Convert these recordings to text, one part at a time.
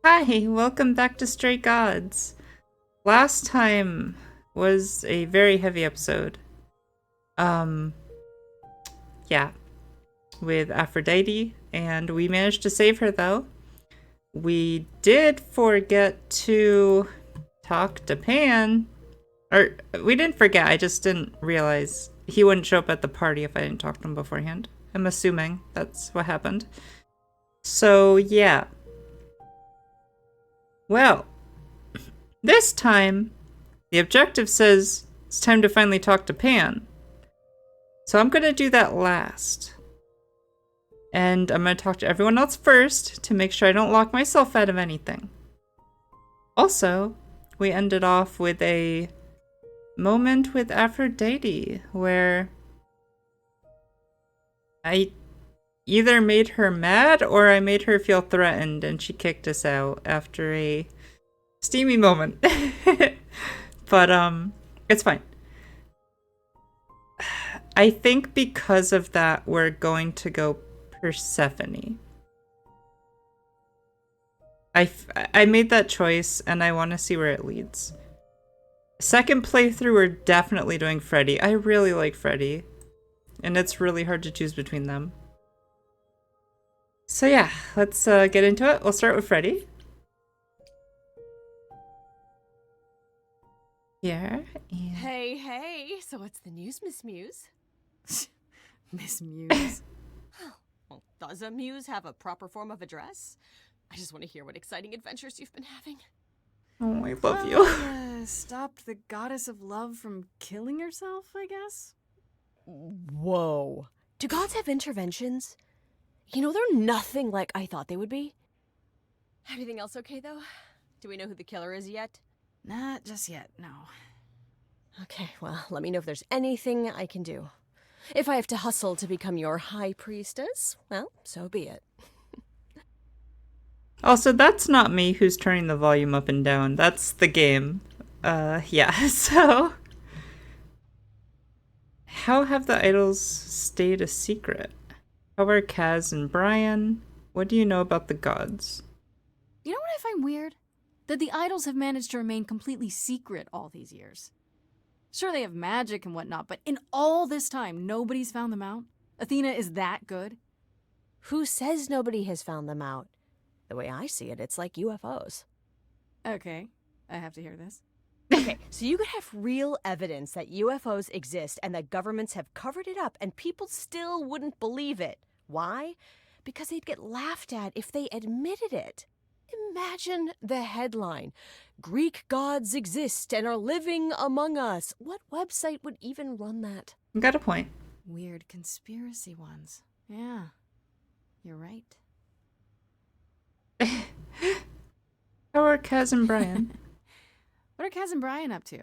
Hi, welcome back to Stray Gods. Last time was a very heavy episode. Um, yeah, with Aphrodite, and we managed to save her though. We did forget to talk to Pan. Or, we didn't forget, I just didn't realize he wouldn't show up at the party if I didn't talk to him beforehand. I'm assuming that's what happened. So, yeah. Well, this time, the objective says it's time to finally talk to Pan. So I'm going to do that last. And I'm going to talk to everyone else first to make sure I don't lock myself out of anything. Also, we ended off with a moment with Aphrodite where I either made her mad or I made her feel threatened and she kicked us out after a steamy moment. But it's fine. I think because of that, we're going to go Persephone. I made that choice, and I want to see where it leads. Second playthrough, we're definitely doing Freddy. I really like Freddy, and it's really hard to choose between them. So yeah, let's get into it. We'll start with Freddy. Here. And... Hey, so what's the news, Miss Muse? Miss Muse? Well, does a muse have a proper form of address? I just want to hear what exciting adventures you've been having. Oh, I love you. Stopped the goddess of love from killing herself, I guess? Whoa. Do gods have interventions? You know, they're nothing like I thought they would be. Everything else okay, though? Do we know who the killer is yet? Not just yet, no. Okay, well, let me know if there's anything I can do. If I have to hustle to become your high priestess, well, so be it. Also, that's not me who's turning the volume up and down. That's the game. Yeah, so... How have the idols stayed a secret? How are Kaz and Brian? What do you know about the gods? You know what I find weird? That the idols have managed to remain completely secret all these years. Sure, they have magic and whatnot, but in all this time, nobody's found them out? Athena is that good? Who says nobody has found them out? The way I see it, it's like UFOs. Okay, I have to hear this. Okay, so you could have real evidence that UFOs exist and that governments have covered it up and people still wouldn't believe it. Why? Because they'd get laughed at if they admitted it. Imagine the headline. Greek gods exist and are living among us. What website would even run that? Got a point. Weird conspiracy ones. Yeah, you're right. How are Kaz and Brian? What are Kaz and Brian up to?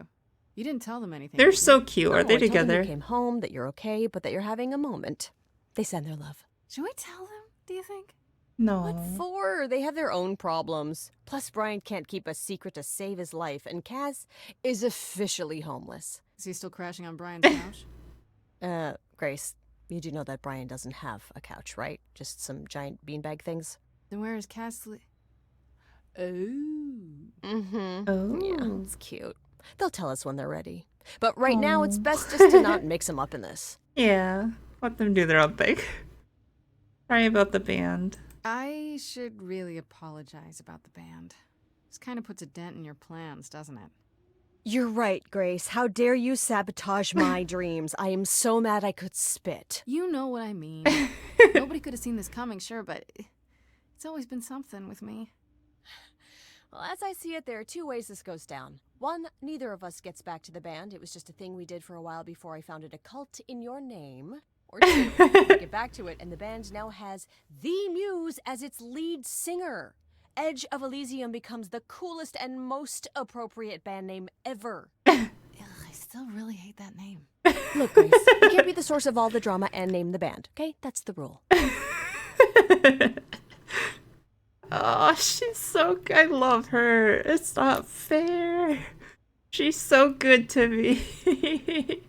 You didn't tell them anything. They're so cute. Are they I told them together? you came home, that you're okay, but that you're having a moment. They send their love. Should we tell them, do you think? No. What for? They have their own problems. Plus, Brian can't keep a secret to save his life, and Kaz is officially homeless. Is he still crashing on Brian's couch? Grace, you do know that Brian doesn't have a couch, right? Just some giant beanbag things? Then where is Kaz Oh. Mm-hmm. Oh. Yeah, it's cute. They'll tell us when they're ready. But right now, it's best just to not mix them up in this. Yeah. Let them do their own thing. Sorry about the band. I should really apologize about the band. This kind of puts a dent in your plans, doesn't it? You're right, Grace. How dare you sabotage my dreams? I am so mad I could spit. You know what I mean. Nobody could have seen this coming, sure, but it's always been something with me. Well, as I see it, there are two ways this goes down. One, neither of us gets back to the band. It was just a thing we did for a while before I founded a cult in your name. Or two, we get back to it, and the band now has the Muse as its lead singer. Edge of Elysium becomes the coolest and most appropriate band name ever. Ugh, I still really hate that name. Look, Grace, you can't be the source of all the drama and name the band, okay? That's the rule. Oh, she's so good. I love her. It's not fair. She's so good to me.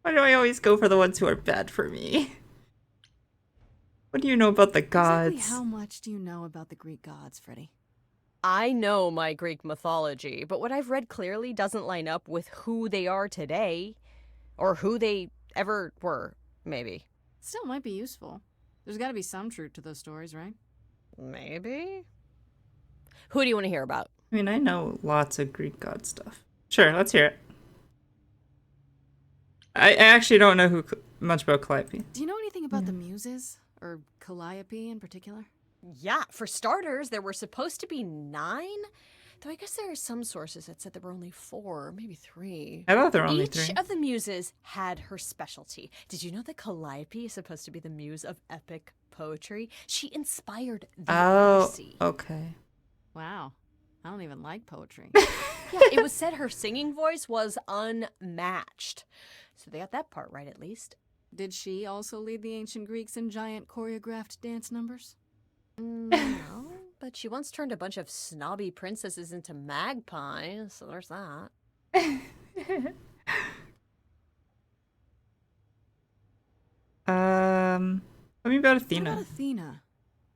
Why do I always go for the ones who are bad for me? What do you know about the gods? Exactly how much do you know about the Greek gods, Freddy? I know my Greek mythology, but what I've read clearly doesn't line up with who they are today. Or who they ever were, maybe. Still might be useful. There's got to be some truth to those stories, right? Maybe? Who do you want to hear about? I mean, I know lots of Greek god stuff. Sure, let's hear it. I actually don't know much about Calliope. Do you know anything about the Muses? Or Calliope in particular? Yeah, for starters, there were supposed to be 9. Though I guess there are some sources that said there were only 4, maybe 3. I thought there were only Each 3. of the muses had her specialty. Did you know that Calliope is supposed to be the muse of epic poetry? She inspired the Odyssey. Okay. Wow. I don't even like poetry. Yeah, it was said her singing voice was unmatched. So they got that part right, at least. Did she also lead the ancient Greeks in giant choreographed dance numbers? No, but she once turned a bunch of snobby princesses into magpies, so there's that. Tell me about What Athena. about Athena?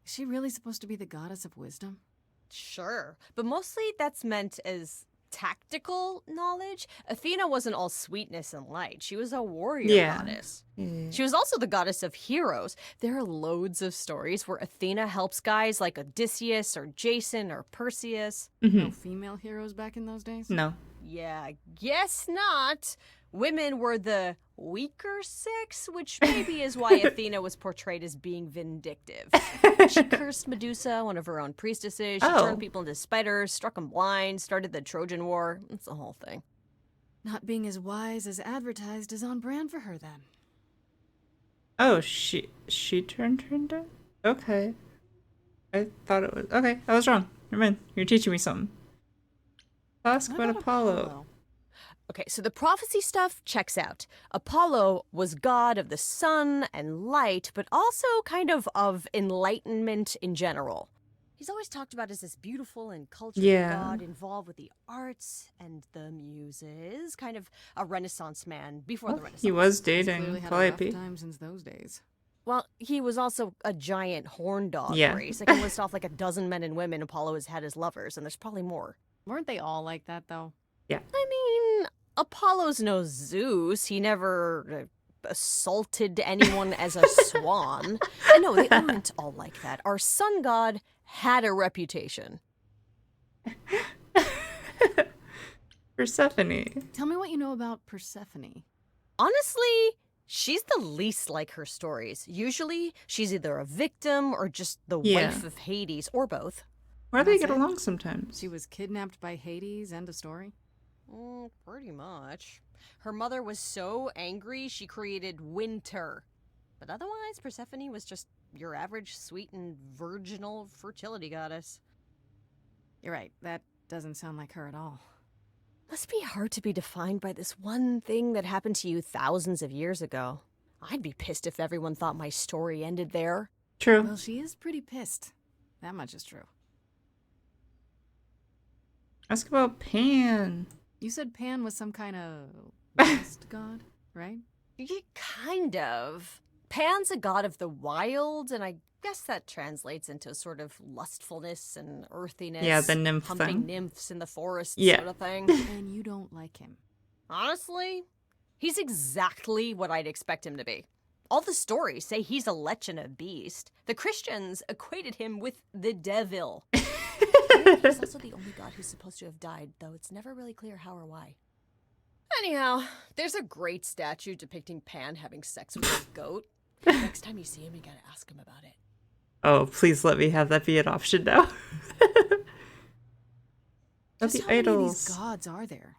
Is she really supposed to be the goddess of wisdom? Sure, but mostly that's meant as tactical knowledge. Athena wasn't all sweetness and light. She was a warrior goddess. Yeah. She was also the goddess of heroes. There are loads of stories where Athena helps guys like Odysseus or Jason or Perseus. No female heroes back in those days? No. Yeah, guess not. Women were the weaker sex, which maybe is why Athena was portrayed as being vindictive. She cursed Medusa, one of her own priestesses. She turned people into spiders, struck them blind, started the Trojan War. It's the whole thing. Not being as wise as advertised is on brand for her then. Oh, she turned her into? Okay. I thought it was... Okay, I was wrong. Never mind. You're teaching me something. Ask What about Apollo. Okay, so the prophecy stuff checks out. Apollo was god of the sun and light, but also kind of enlightenment in general. He's always talked about as this beautiful and cultured god involved with the arts and the muses, kind of a Renaissance man before the Renaissance. He was Clearly dating had a Calliope. rough time since those days. Well, he was also a giant horn dog Yeah. race. I can list off like a dozen men and women Apollo has had as lovers, and there's probably more. Weren't they all like that, though? Yeah. I mean, Apollo's no Zeus. He never assaulted anyone as a swan. And no, they aren't all like that. Our sun god had a reputation. Persephone. Tell me what you know about Persephone. Honestly, she's the least like her stories. Usually, she's either a victim or just the wife of Hades, or both. Why do they That's get it? along sometimes? She was kidnapped by Hades, end of story? Pretty much. Her mother was so angry she created winter. But otherwise, Persephone was just your average sweet and virginal fertility goddess. You're right, that doesn't sound like her at all. Must be hard to be defined by this one thing that happened to you thousands of years ago. I'd be pissed if everyone thought my story ended there. True. Well, she is pretty pissed. That much is true. Ask about Pan. You said Pan was some kind of lost god, right? Yeah, kind of. Pan's a god of the wild, and I guess that translates into sort of lustfulness and earthiness. Yeah, the nymph humping thing. nymphs in the forest Yeah. sort of thing. And you don't like him. Honestly, he's exactly what I'd expect him to be. All the stories say he's a lech and a beast. The Christians equated him with the devil. He's also the only god who's supposed to have died, though it's never really clear how or why. Anyhow, there's a great statue depicting Pan having sex with a goat. Next time you see him, you gotta ask him about it. Oh, please let me have that be an option now. About Just the how many of idols. these gods are there?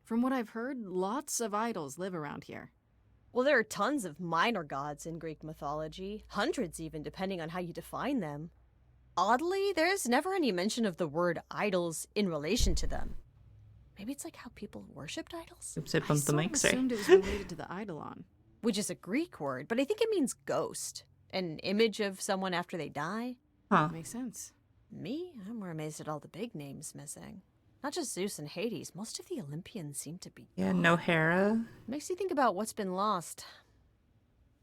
From what I've heard, lots of idols live around here. Well, there are tons of minor gods in Greek mythology, hundreds even, depending on how you define them. Oddly, there's never any mention of the word idols in relation to them. Maybe it's like how people worshipped idols? Oops, I I bumped the sort mic, of sorry. assumed it was related to the eidolon. Which is a Greek word, but I think it means ghost. An image of someone after they die. Huh. Makes sense. Me? I'm more amazed at all the big names missing. Not just Zeus and Hades, most of the Olympians seem to be Yeah, gone. no Hera. Makes you think about what's been lost.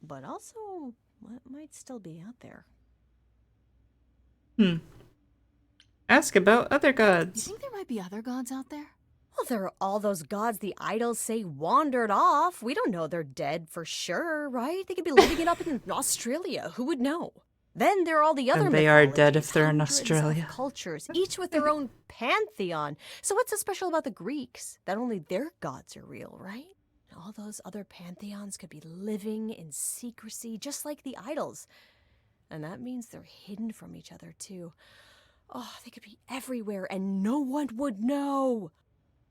But also, what might still be out there. Ask about other You gods. think there might be other gods out there? Well, there are all those gods the idols say wandered off. We don't know they're dead for sure, right? They could be living it up in Australia. Who would know? Then there are all the other And they are dead mythologies, if they're in hundreds Australia. of cultures, each with their own pantheon. So what's so special about the Greeks? That only their gods are real, right? All those other pantheons could be living in secrecy, just like the idols. And that means they're hidden from each other, too. Oh, they could be everywhere and no one would know.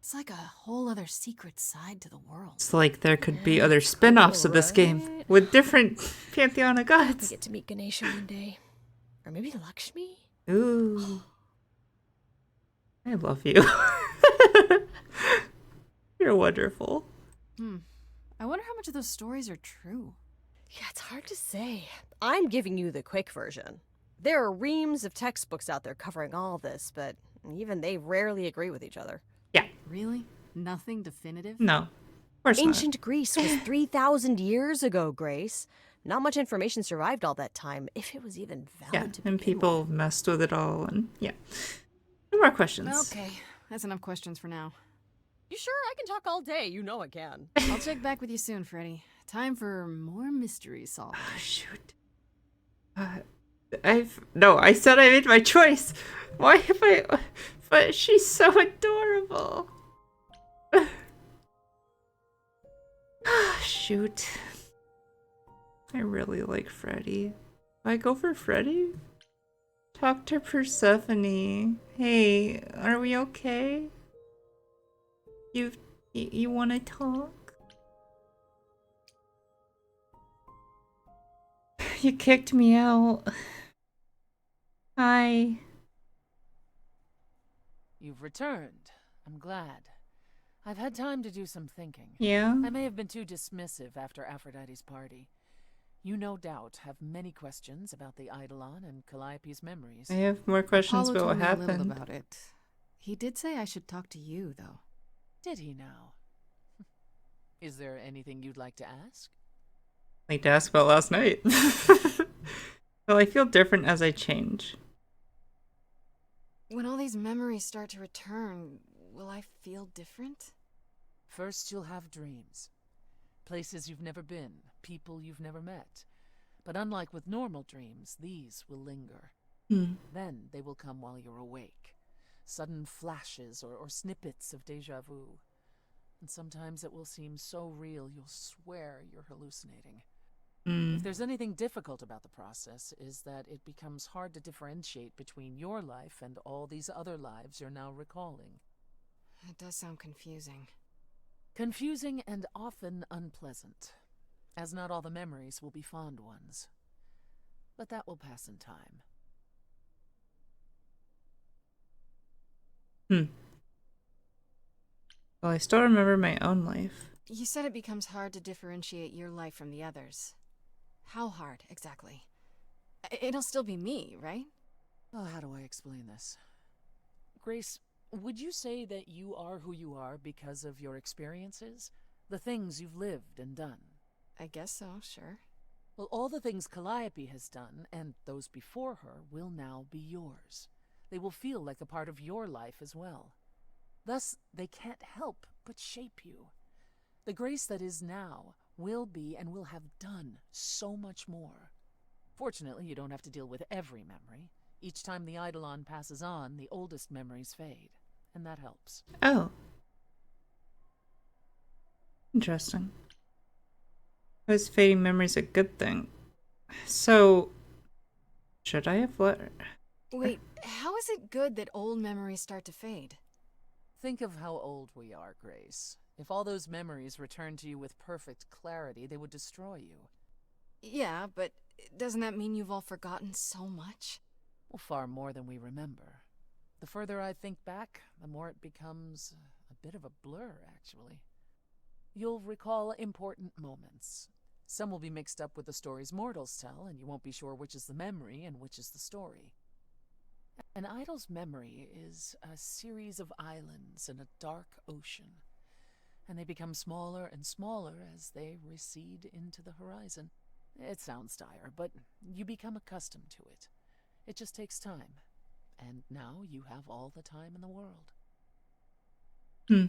It's like a whole other secret side to the world. It's like there could be other spin-offs of this game right? with different pantheon of We gods. get to meet Ganesha one day. Or maybe Lakshmi? Ooh. I love you. You're wonderful. I wonder how much of those stories are true. Yeah, it's hard to say. I'm giving you the quick version. There are reams of textbooks out there covering all this, but even they rarely agree with each other. Yeah. Really? Nothing definitive? No. Of course not. Ancient Greece was 3,000 years ago, Grace. Not much information survived all that time, if it was even valid Yeah, to begin and people messed with it all, and yeah. No more questions. Okay, that's enough questions for now. You sure? I can talk all day. You know I can. I'll check back with you soon, Freddy. Time for more mystery solving. Oh, shoot. I said I made my choice. Why have I? But she's so adorable. Shoot. I really like Freddy. Do I go for Freddy? Talk to Persephone. Hey, are we okay? You want to talk? You kicked me out. Hi. You've returned. I'm glad. I've had time to do some thinking. Yeah? I may have been too dismissive after Aphrodite's party. You no doubt have many questions about the Eidolon and Calliope's memories. I have more questions Apollo about what told me a happened. little about it. He did say I should talk to you, though. Did he now? Is there anything you'd like to ask? Like to ask about last night. Well, I feel different as I change. When all these memories start to return, will I feel different? First, you'll have dreams. Places you've never been, people you've never met. But unlike with normal dreams, these will linger. Then they will come while you're awake. Sudden flashes or snippets of deja vu. And sometimes it will seem so real you'll swear you're hallucinating. If there's anything difficult about the process, is that it becomes hard to differentiate between your life and all these other lives you're now recalling. It does sound confusing. Confusing and often unpleasant, as not all the memories will be fond ones. But that will pass in time. Well, I still remember my own life. You said it becomes hard to differentiate your life from the others. How hard, exactly? It'll still be me, right? Oh, how do I explain this? Grace, would you say that you are who you are because of your experiences? The things you've lived and done? I guess so, sure. Well, all the things Calliope has done, and those before her, will now be yours. They will feel like a part of your life as well. Thus, they can't help but shape you. The Grace that is now will be and will have done so much more. Fortunately, you don't have to deal with every memory. Each time the Eidolon passes on, the oldest memories fade, and that helps. Oh. Interesting. Was fading memories a good thing? So, should I have let her? Wait, how is it good that old memories start to fade? Think of how old we are, Grace. If all those memories returned to you with perfect clarity, they would destroy you. Yeah, but doesn't that mean you've all forgotten so much? Well, far more than we remember. The further I think back, the more it becomes a bit of a blur, actually. You'll recall important moments. Some will be mixed up with the stories mortals tell, and you won't be sure which is the memory and which is the story. An idol's memory is a series of islands in a dark ocean, and they become smaller and smaller as they recede into the horizon. It sounds dire, but you become accustomed to it. It just takes time. And now you have all the time in the world. How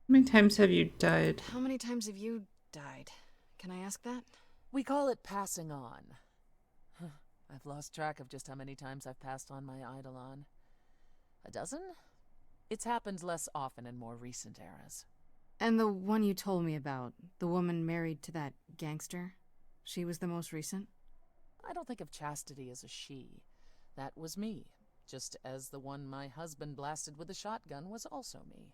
many times have you died? How many times have you died? Can I ask that? We call it passing on. I've lost track of just how many times I've passed on my eidolon. A dozen? It's happened less often in more recent eras. And the one you told me about, the woman married to that gangster, she was the most recent? I don't think of Chastity as a she. That was me, just as the one my husband blasted with a shotgun was also me.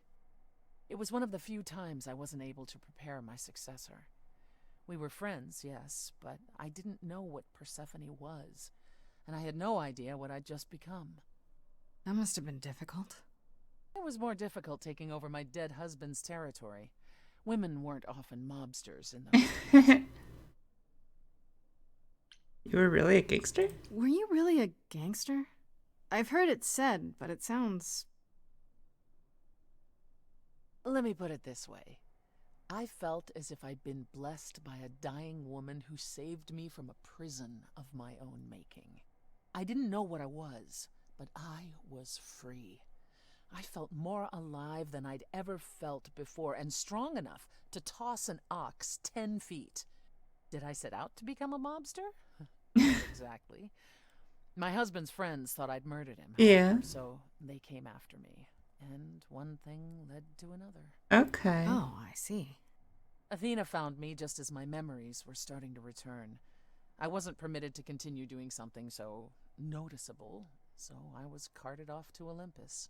It was one of the few times I wasn't able to prepare my successor. We were friends, yes, but I didn't know what Persephone was, and I had no idea what I'd just become. That must have been difficult. It was more difficult taking over my dead husband's territory. Women weren't often mobsters in those days. You were really a gangster? Were you really a gangster? I've heard it said, but it sounds... Let me put it this way. I felt as if I'd been blessed by a dying woman who saved me from a prison of my own making. I didn't know what I was, but I was free. I felt more alive than I'd ever felt before, and strong enough to toss an ox 10 feet. Did I set out to become a mobster? Not exactly. My husband's friends thought I'd murdered him. Yeah. So they came after me, and one thing led to another. Okay. Oh, I see. Athena found me just as my memories were starting to return. I wasn't permitted to continue doing something so noticeable, so I was carted off to Olympus.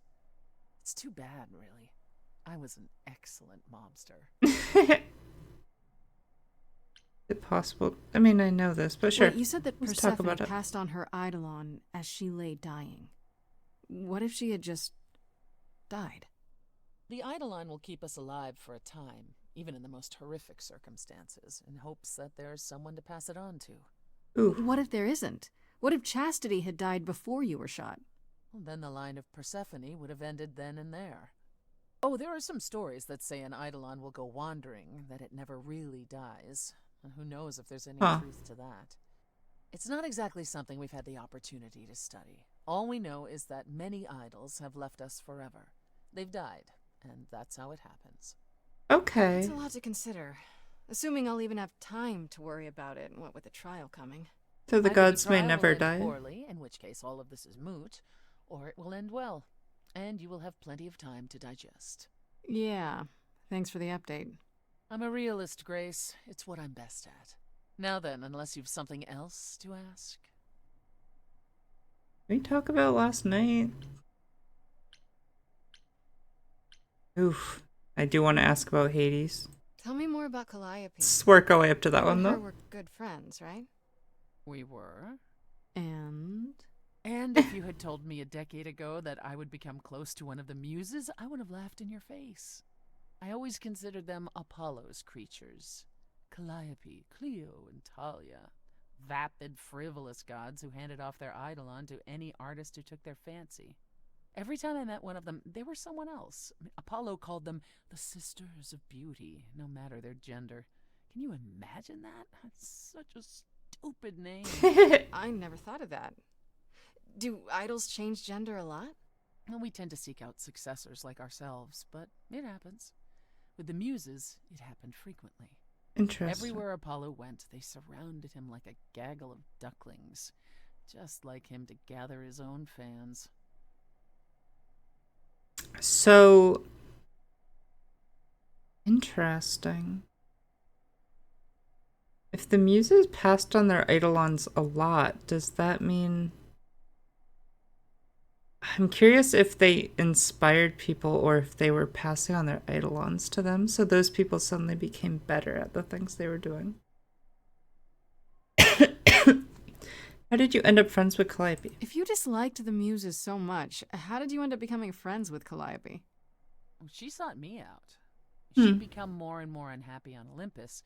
It's too bad, really. I was an excellent mobster. Is it possible? I mean, I know this, but sure. Wait, you said that Let's talk Persephone about it. passed on her eidolon as she lay dying. What if she had just died? The eidolon will keep us alive for a time, even in the most horrific circumstances, in hopes that there's someone to pass it on to. Ooh. What if there isn't? What if Chastity had died before you were shot? Well, then the line of Persephone would have ended then and there. Oh, there are some stories that say an eidolon will go wandering, that it never really dies. And who knows if there's any truth to that. It's not exactly something we've had the opportunity to study. All we know is that many idols have left us forever. They've died, and that's how it happens. Okay. It's a lot to consider. Assuming I'll even have time to worry about it, what with the trial coming. So the Either gods may trial will never end die. poorly, in which case all of this is moot, or it will end well, and you will have plenty of time to digest. Yeah, thanks for the update. I'm a realist, Grace. It's what I'm best at. Now then, unless you've something else to ask. Can we talk about last night? Oof. I do want to ask about Hades. Tell me more about Calliope. Let's work our way up to that You one, and her though. were good friends, right? We were. And? And if you had told me a decade ago that I would become close to one of the muses, I would have laughed in your face. I always considered them Apollo's creatures. Calliope, Clio, and Talia. Vapid, frivolous gods who handed off their eidolon to any artist who took their fancy. Every time I met one of them, they were someone else. Apollo called them the Sisters of Beauty, no matter their gender. Can you imagine that? That's such a stupid name. I never thought of that. Do idols change gender a lot? Well, we tend to seek out successors like ourselves, but it happens. With the muses, it happened frequently. Interesting. Everywhere Apollo went, they surrounded him like a gaggle of ducklings, just like him to gather his own fans. So interesting. If the muses passed on their eidolons a lot, does that mean... I'm curious if they inspired people or if they were passing on their eidolons to them, so those people suddenly became better at the things they were doing. How did you end up friends with Calliope? If you disliked the muses so much, how did you end up becoming friends with Calliope? She sought me out. She'd become more and more unhappy on Olympus,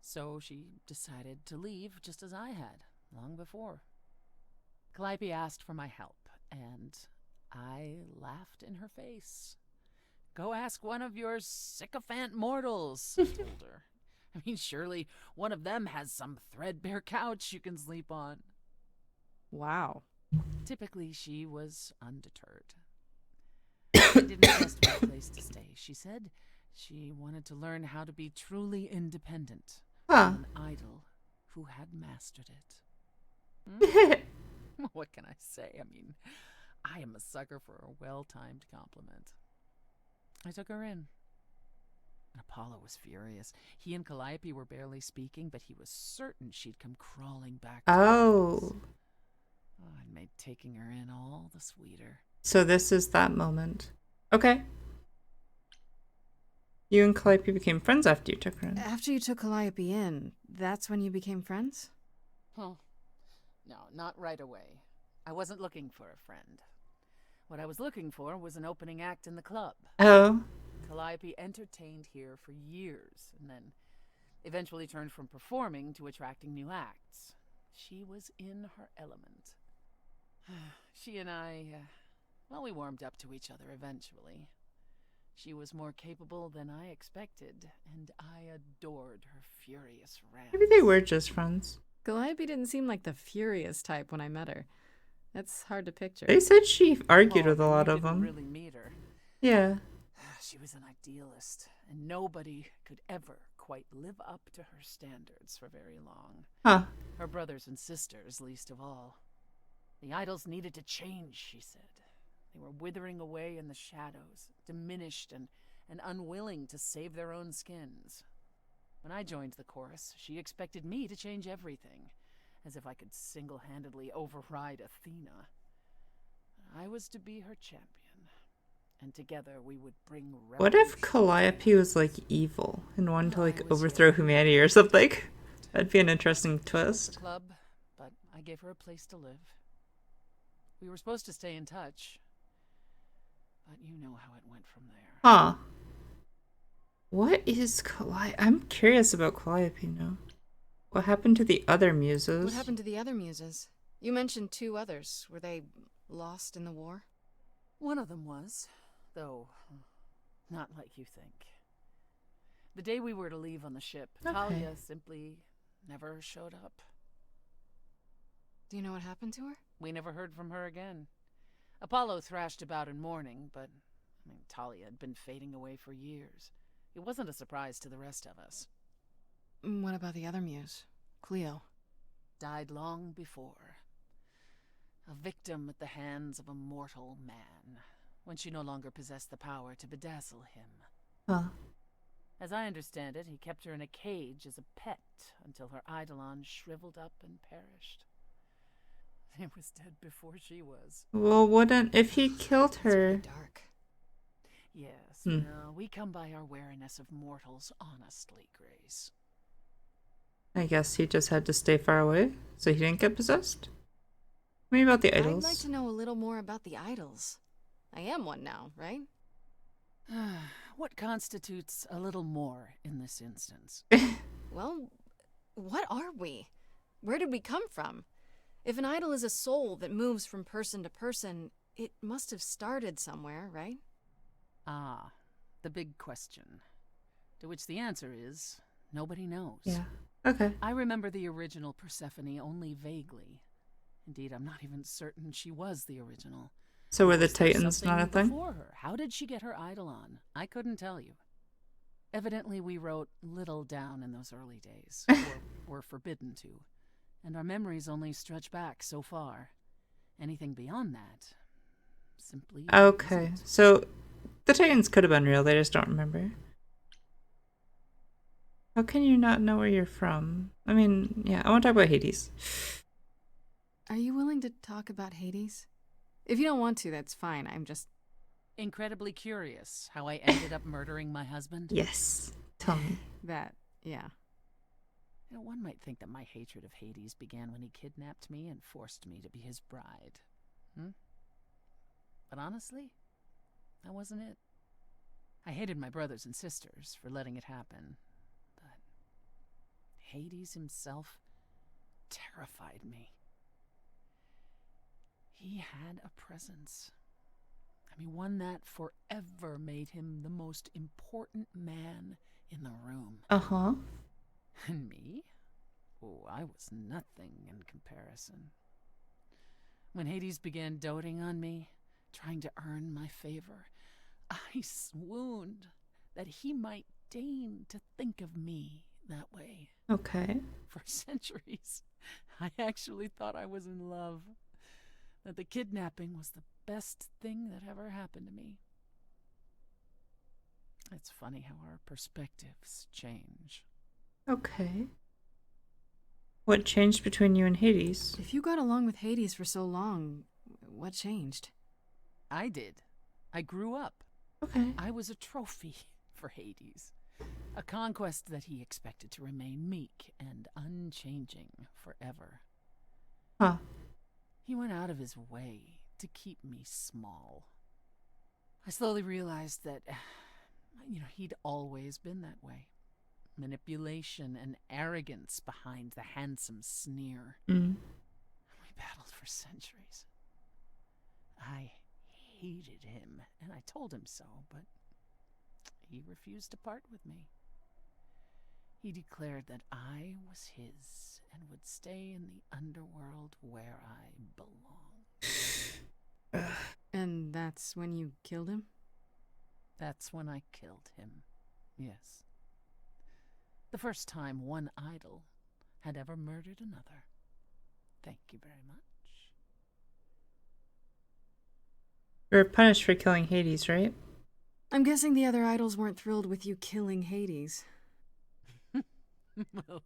so she decided to leave just as I had, long before. Calliope asked for my help, and I laughed in her face. Go ask one of your sycophant mortals, I told her. I mean, surely one of them has some threadbare couch you can sleep on. Wow. Typically, she was undeterred. She didn't just want a place to stay. She said she wanted to learn how to be truly independent Huh. from an idol who had mastered it. What can I say? I mean, I am a sucker for a well-timed compliment. I took her in. And Apollo was furious. He and Calliope were barely speaking, but he was certain she'd come crawling back to the office. Oh, it made taking her in all the sweeter. So this is that moment. Okay. You and Calliope became friends after you took her in. After you took Calliope in, that's when you became friends? Oh, no, not right away. I wasn't looking for a friend. What I was looking for was an opening act in the club. Oh. Calliope entertained here for years, and then eventually turned from performing to attracting new acts. She was in her element. She and I, well, we warmed up to each other eventually. She was more capable than I expected, and I adored her furious rants. Maybe they were just friends. Calliope didn't seem like the furious type when I met her. That's hard to picture. They said she argued Oh, with a lot you of didn't them. really meet her. Yeah. She was an idealist, and nobody could ever quite live up to her standards for very long. Huh. Her brothers and sisters, least of all. The idols needed to change, she said. They were withering away in the shadows, diminished and unwilling to save their own skins. When I joined the chorus, she expected me to change everything, as if I could single-handedly override Athena. I was to be her champion, and together we would bring revolution. What if Calliope was like evil and wanted to like overthrow humanity or something? That'd be an interesting twist. The club, but I gave her a place to live. We were supposed to stay in touch, but you know how it went from there. Huh. What is Calliope? I'm curious about Calliope now. What happened to the other muses? What happened to the other muses? You mentioned 2 others. Were they lost in the war? One of them was, though not like you think. The day we were to leave on the ship, Talia simply never showed up. Do you know what happened to her? We never heard from her again. Apollo thrashed about in mourning, but Talia had been fading away for years. It wasn't a surprise to the rest of us. What about the other muse, Cleo? Died long before. A victim at the hands of a mortal man, when she no longer possessed the power to bedazzle him. Huh. As I understand it, he kept her in a cage as a pet until her eidolon shriveled up and perished. He was dead before she was. Well, wouldn't if he killed It's really her? dark. Yes, no, we come by our wariness of mortals honestly, Grace. I guess he just had to stay far away, so he didn't get possessed. Maybe about the idols. I'd like to know a little more about the idols. I am one now, right? What constitutes a little more in this instance? Well, what are we? Where did we come from? If an idol is a soul that moves from person to person, it must have started somewhere, right? Ah, the big question. To which the answer is, nobody knows. Yeah. Okay. I remember the original Persephone only vaguely. Indeed, I'm not even certain she was the original. So were the Was there Titans not a something thing? before her? How did she get her idol on? I couldn't tell you. Evidently, we wrote little down in those early days, or were forbidden to, and our memories only stretch back so far. Anything beyond that simply Okay. isn't. So the Titans could have been real, they just don't remember. How can you not know where you're from? I mean, yeah, I want to talk about Hades. Are you willing to talk about Hades? If you don't want to, that's fine. I'm just... Incredibly curious how I ended up murdering my husband. Yes. Tell me. That, yeah. You know, one might think that my hatred of Hades began when he kidnapped me and forced me to be his bride. But honestly, that wasn't it. I hated my brothers and sisters for letting it happen. But Hades himself terrified me. He had a presence. I mean, one that forever made him the most important man in the room. Uh-huh. And me? Oh, I was nothing in comparison. When Hades began doting on me, trying to earn my favor, I swooned that he might deign to think of me that way. Okay. For centuries, I actually thought I was in love, that the kidnapping was the best thing that ever happened to me. It's funny how our perspectives change. Okay. What changed between you and Hades? If you got along with Hades for so long, what changed? I did. I grew up. Okay. I was a trophy for Hades. A conquest that he expected to remain meek and unchanging forever. Huh. He went out of his way to keep me small. I slowly realized that, he'd always been that way. Manipulation and arrogance behind the handsome sneer. Mm. We battled for centuries. I hated him, and I told him so, but he refused to part with me. He declared that I was his and would stay in the underworld where I belong. And that's when you killed him? That's when I killed him, yes. The first time one idol had ever murdered another. Thank you very much. You were punished for killing Hades, right? I'm guessing the other idols weren't thrilled with you killing Hades. Well,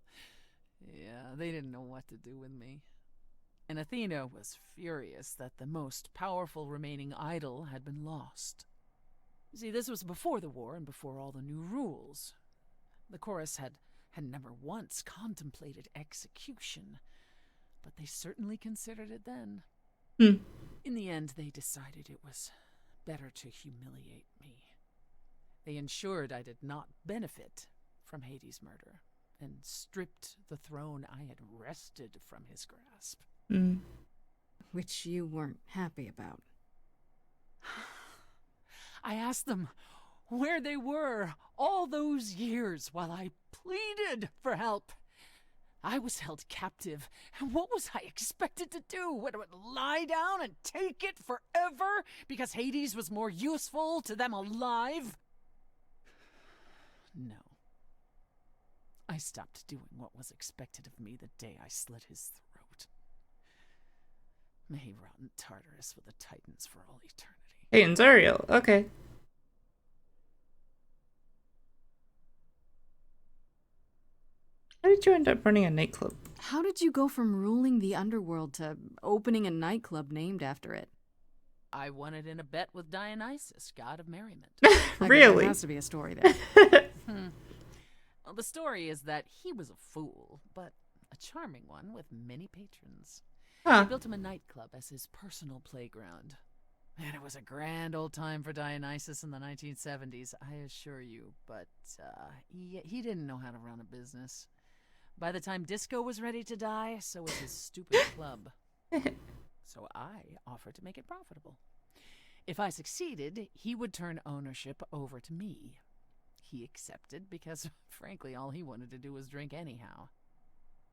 yeah, they didn't know what to do with me. And Athena was furious that the most powerful remaining idol had been lost. See, this was before the war and before all the new rules. The chorus had never once contemplated execution, but they certainly considered it then. Hmm. In the end, they decided it was better to humiliate me. They ensured I did not benefit from Hades' murder, and stripped the throne I had wrested from his grasp. Mm. Which you weren't happy about. I asked them where they were all those years while I pleaded for help. I was held captive, and what was I expected to do? Would lie down and take it forever because Hades was more useful to them alive? No. I stopped doing what was expected of me the day I slit his throat. May he rot in Tartarus with the Titans for all eternity. Titans are real. Okay. How did you end up running a nightclub? How did you go from ruling the underworld to opening a nightclub named after it? I won it in a bet with Dionysus, god of merriment. Really? There has to be a story there. Well, the story is that he was a fool, but a charming one with many patrons. Huh. He built him a nightclub as his personal playground. And it was a grand old time for Dionysus in the 1970s, I assure you. But he didn't know how to run a business. By the time disco was ready to die, so was his stupid club. So I offered to make it profitable. If I succeeded, he would turn ownership over to me. He accepted because, frankly, all he wanted to do was drink anyhow.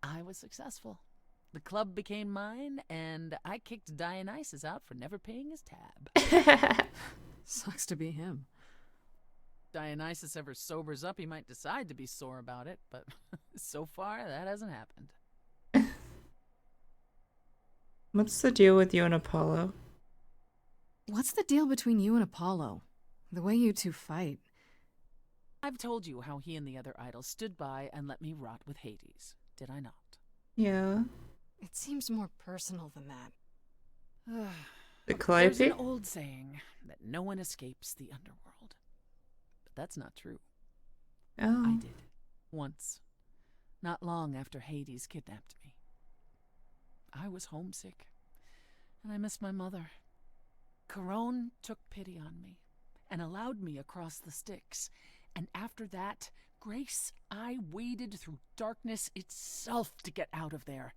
I was successful. The club became mine, and I kicked Dionysus out for never paying his tab. Sucks to be him. Dionysus ever sobers up, he might decide to be sore about it, but so far, that hasn't happened. What's the deal with you and Apollo? What's the deal between you and Apollo? The way you two fight. I've told you how he and the other idols stood by and let me rot with Hades, did I not? Yeah. It seems more personal than that. The There's Calliope? an old saying that no one escapes the underworld. But that's not true. Oh. I did. Once. Not long after Hades kidnapped me. I was homesick, and I missed my mother. Charon took pity on me and allowed me across the Styx. And after that, Grace, I waded through darkness itself to get out of there.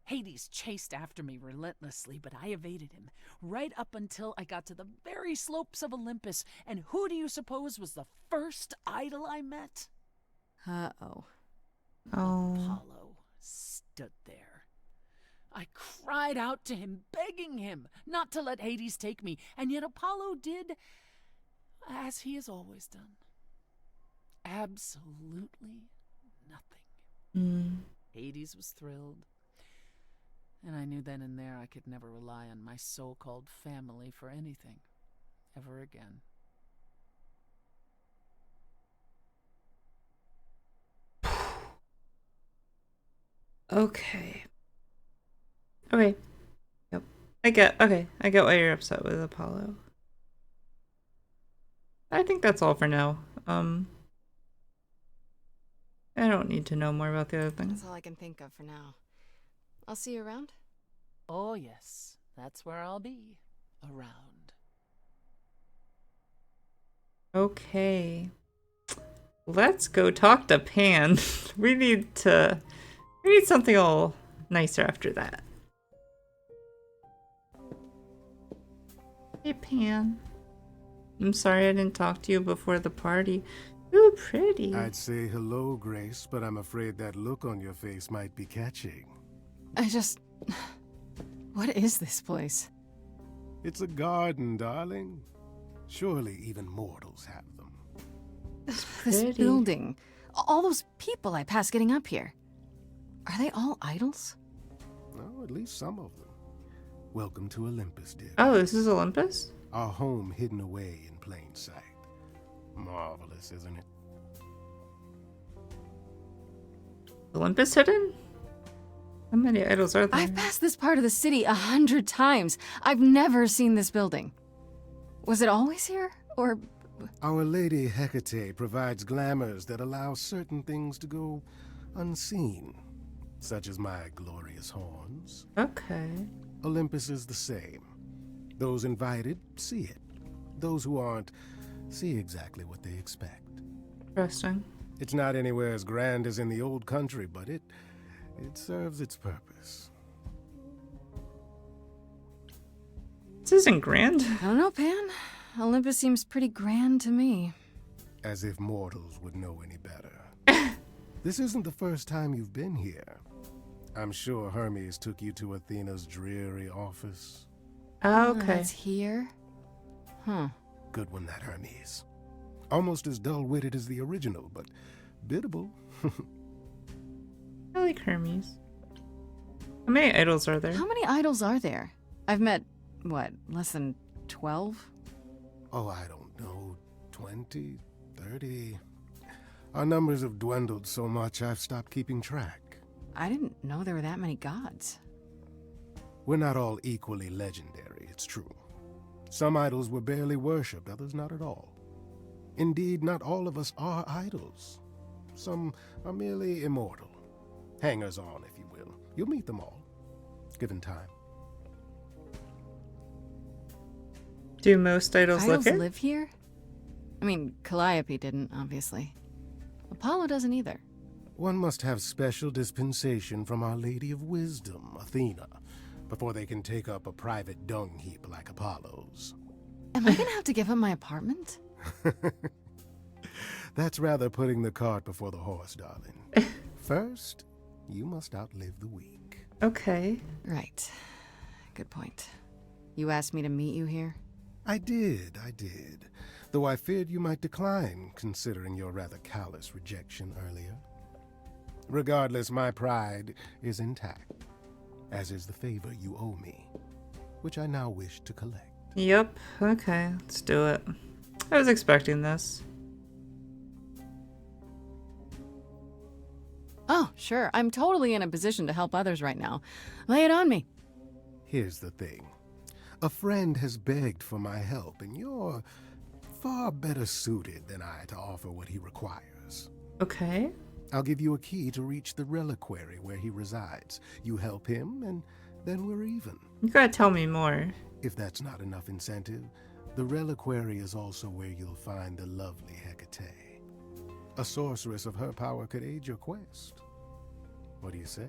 Hades chased after me relentlessly, but I evaded him, right up until I got to the very slopes of Olympus. And who do you suppose was the first idol I met? Uh-oh. Oh. Apollo stood there. I cried out to him, begging him not to let Hades take me, and yet Apollo did as he has always done. Absolutely nothing. Hades was thrilled, and I knew then and there I could never rely on my so-called family for anything, ever again. Okay. Okay. Yep. I get why you're upset with Apollo. I think that's all for now. I don't need to know more about the other things. That's all I can think of for now. I'll see you around. Oh yes, that's where I'll be. Around. Okay. Let's go talk to Pan. we need something a little nicer after that. Hey Pan. I'm sorry I didn't talk to you before the party. Ooh, pretty. I'd say hello, Grace, but I'm afraid that look on your face might be catching. What is this place? It's a garden, darling. Surely even mortals have them. This Pretty. building. All those people I pass getting up here. Are they all idols? Well, at least some of them. Welcome to Olympus, dear. Oh, this is Olympus? Our home hidden away in plain sight. Marvelous, isn't it? Olympus hidden? How many idols are there? I've passed this part of the city 100 times. I've never seen this building. Was it always here? Or... Our Lady Hecate provides glamours that allow certain things to go unseen, such as my glorious horns. Okay. Olympus is the same. Those invited see it. Those who aren't see exactly what they expect. Interesting. It's not anywhere as grand as in the old country, but it serves its purpose. This isn't grand. I don't know, Pan. Olympus seems pretty grand to me. As if mortals would know any better. This isn't the first time you've been here. I'm sure Hermes took you to Athena's dreary office. Oh, okay. It's here? Huh. Good one, that Hermes. Almost as dull-witted as the original, but biddable. I like Hermes. How many idols are there? How many idols are there? I've met, what, less than 12? Oh, I don't know, 20, 30. Our numbers have dwindled so much I've stopped keeping track. I didn't know there were that many gods. We're not all equally legendary, it's true. Some idols were barely worshipped, others not at all. Indeed, not all of us are idols. Some are merely immortal. Hangers-on, if you will. You'll meet them all, given time. Do most idols live here? I mean, Calliope didn't, obviously. Apollo doesn't either. One must have special dispensation from Our Lady of Wisdom, Athena, before they can take up a private dung heap like Apollo's. Am I gonna have to give up my apartment? That's rather putting the cart before the horse, darling. First, you must outlive the week. Okay. Right. Good point. You asked me to meet you here? I did. Though I feared you might decline, considering your rather callous rejection earlier. Regardless, my pride is intact, as is the favor you owe me, which I now wish to collect. Yep. Okay, let's do it. I was expecting this. Oh, sure. I'm totally in a position to help others right now. Lay it on me. Here's the thing. A friend has begged for my help, and you're far better suited than I to offer what he requires. Okay. I'll give you a key to reach the reliquary where he resides. You help him, and then we're even. You gotta tell me more. If that's not enough incentive, the reliquary is also where you'll find the lovely Hecate. A sorceress of her power could aid your quest. What do you say?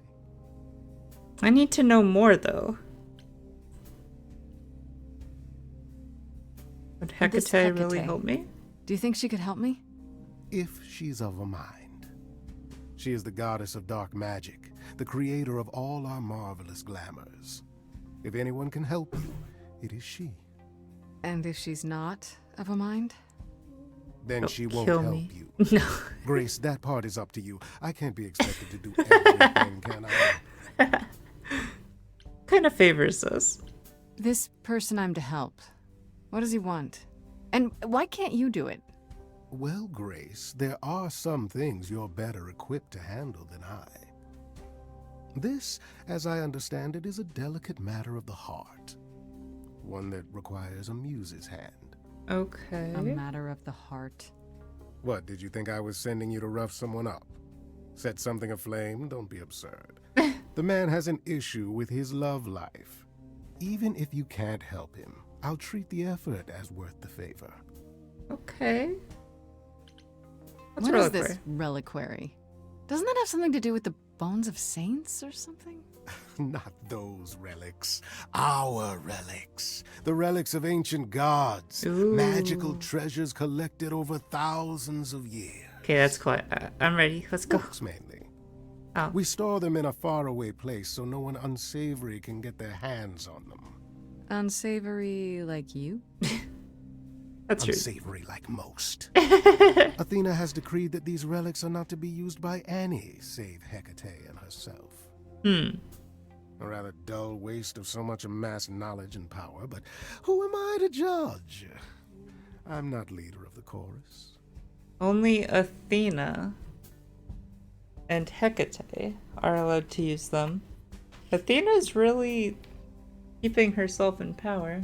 I need to know more, though. Would This Hecate really Hecate. help me? Do you think she could help me? If she's of a mind. She is the goddess of dark magic, the creator of all our marvelous glamours. If anyone can help you, it is she. And if she's not of a mind? Then she won't kill help me. you. No. Grace, that part is up to you. I can't be expected to do everything, can I? Kind of favors us. This person I'm to help, what does he want? And why can't you do it? Well, Grace, there are some things you're better equipped to handle than I. This, as I understand it, is a delicate matter of the heart. One that requires a muse's hand. Okay. A matter of the heart. What, did you think I was sending you to rough someone up? Set something aflame? Don't be absurd. The man has an issue with his love life. Even if you can't help him, I'll treat the effort as worth the favor. Okay. What's What a is reliquary? this reliquary? Doesn't that have something to do with the bones of saints or something? Not those relics. Our relics. The relics of ancient gods. Ooh. Magical treasures collected over thousands of years. Okay, that's quiet. I'm ready. Let's go. Books mainly. Oh. We store them in a faraway place so no one unsavory can get their hands on them. Unsavory like you? That's true. Unsavory like most. Athena has decreed that these relics are not to be used by any save Hecate and herself. A rather dull waste of so much amassed knowledge and power, but who am I to judge? I'm not leader of the chorus. Only Athena and Hecate are allowed to use them. Athena's really keeping herself in power.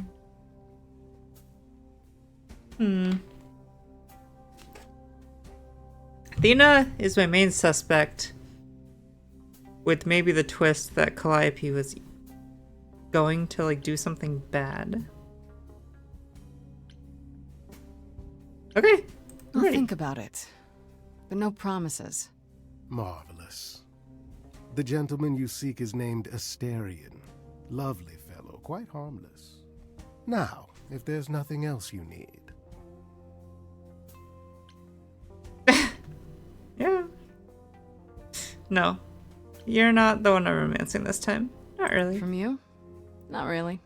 Athena is my main suspect, with maybe the twist that Calliope was going to like do something bad. Okay, I'm I'll ready. think about it. But no promises. Marvelous. The gentleman you seek is named Asterion. Lovely fellow, quite harmless. Now, if there's nothing else you need. Yeah. No. You're not the one I'm romancing this time. Not really. From you? Not really.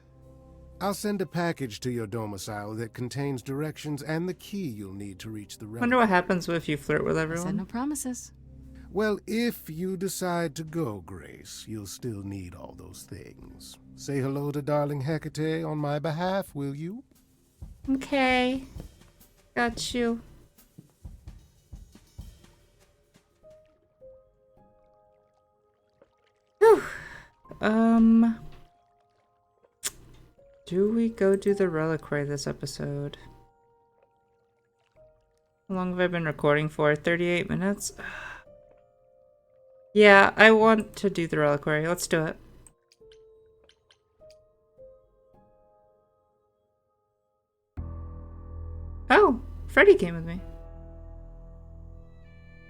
I'll send a package to your domicile that contains directions and the key you'll need to reach the relic. Wonder what happens if you flirt with I said everyone. no promises. Well, if you decide to go, Grace, you'll still need all those things. Say hello to darling Hecate on my behalf, will you? Okay. Got you. Whew. Do we go do the reliquary this episode? How long have I been recording for? 38 minutes? Yeah, I want to do the reliquary. Let's do it. Oh, Freddy came with me.